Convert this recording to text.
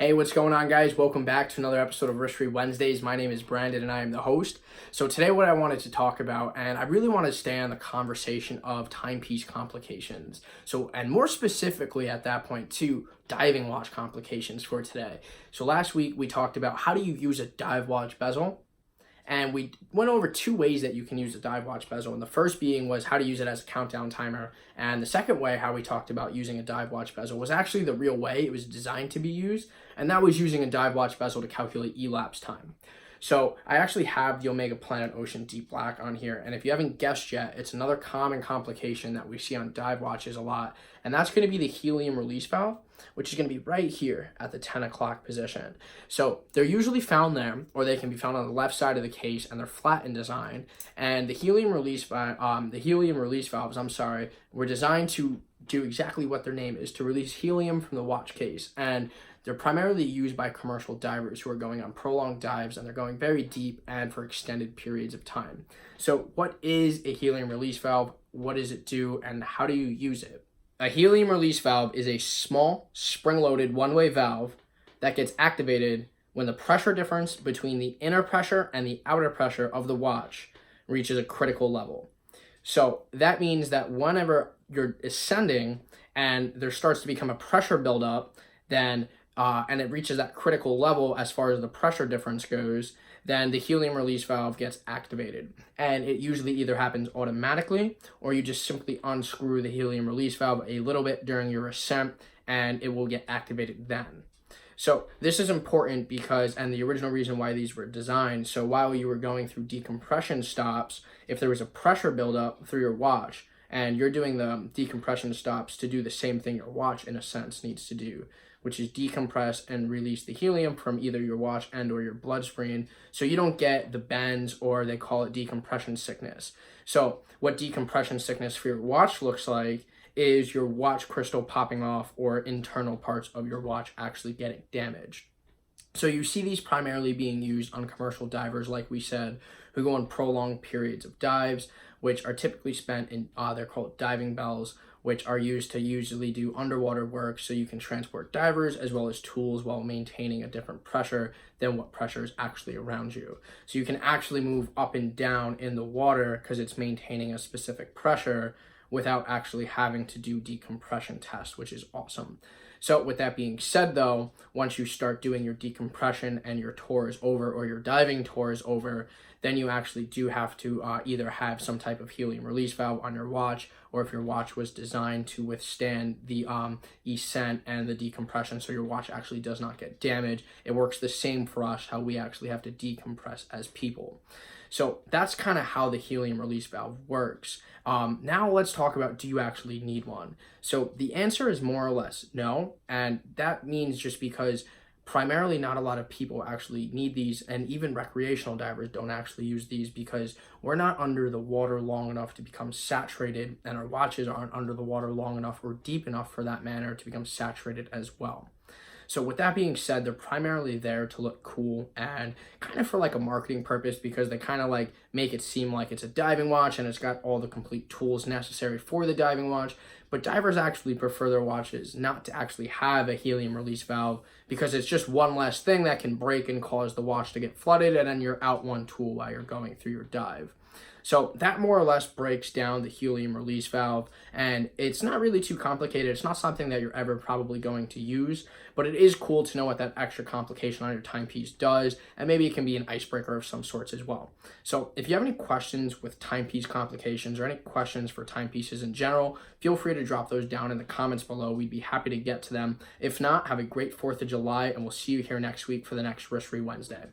Hey, what's going on, guys? Welcome back to another episode of Wristre Wednesdays. My name is Brandon and I am the host. So today what I wanted to talk about, and I really want to stay on the conversation of timepiece complications. And more specifically at that point too, diving watch complications for today. So last week we talked about how do you use a dive watch bezel. And we went over two ways that you can use a dive watch bezel. And the first being was how to use it as a countdown timer. And the second way, how we talked about using a dive watch bezel, was actually the real way it was designed to be used. And that was using a dive watch bezel to calculate elapsed time. So I actually have the Omega Planet Ocean Deep Black on here. And if you haven't guessed yet, it's another common complication that we see on dive watches a lot. And that's going to be the helium release valve, which is going to be right here at the 10 o'clock position. So they're usually found there, or they can be found on the left side of the case, and they're flat in design. And the helium release valves, were designed to do exactly what their name is, to release helium from the watch case. And they're primarily used by commercial divers who are going on prolonged dives, and they're going very deep and for extended periods of time. So what is a helium release valve? What does it do, and how do you use it? A helium release valve is a small, spring-loaded one-way valve that gets activated when the pressure difference between the inner pressure and the outer pressure of the watch reaches a critical level. So that means that whenever you're ascending and there starts to become a pressure buildup, then and it reaches that critical level as far as the pressure difference goes, then the helium release valve gets activated. And it usually either happens automatically, or you just simply unscrew the helium release valve a little bit during your ascent and it will get activated then. So this is important because, and the original reason why these were designed, so while you were going through decompression stops, if there was a pressure buildup through your watch, and you're doing the decompression stops to do the same thing your watch, in a sense, needs to do, which is decompress and release the helium from either your watch and or your bloodstream, so you don't get the bends, or they call it decompression sickness. So what decompression sickness for your watch looks like is your watch crystal popping off, or internal parts of your watch actually getting damaged. So you see these primarily being used on commercial divers, like we said, who go on prolonged periods of dives, which are typically spent in, they're called diving bells, which are used to usually do underwater work, so you can transport divers as well as tools while maintaining a different pressure than what pressure is actually around you. So you can actually move up and down in the water because it's maintaining a specific pressure without actually having to do decompression tests, which is awesome. So with that being said though, once you start doing your decompression and your tour is over, or your diving tour is over, then you actually do have to either have some type of helium release valve on your watch, or if your watch was designed to withstand the ascent and the decompression, so your watch actually does not get damaged. It works the same for us, how we actually have to decompress as people. So that's kind of how the helium release valve works. Now let's talk about, do you actually need one? So the answer is more or less no, and that means just because primarily not a lot of people actually need these, and even recreational divers don't actually use these because we're not under the water long enough to become saturated, and our watches aren't under the water long enough, or deep enough for that matter, to become saturated as well. So with that being said, they're primarily there to look cool and kind of for like a marketing purpose, because they kind of like make it seem like it's a diving watch and it's got all the complete tools necessary for the diving watch. But divers actually prefer their watches not to actually have a helium release valve, because it's just one less thing that can break and cause the watch to get flooded, and then you're out one tool while you're going through your dive. So that more or less breaks down the helium release valve, and it's not really too complicated. It's not something that you're ever probably going to use, but it is cool to know what that extra complication on your timepiece does, and maybe it can be an icebreaker of some sorts as well. So if you have any questions with timepiece complications, or any questions for timepieces in general, feel free to drop those down in the comments below. We'd be happy to get to them. If not, have a great 4th of July, and we'll see you here next week for the next Wristre Wednesday.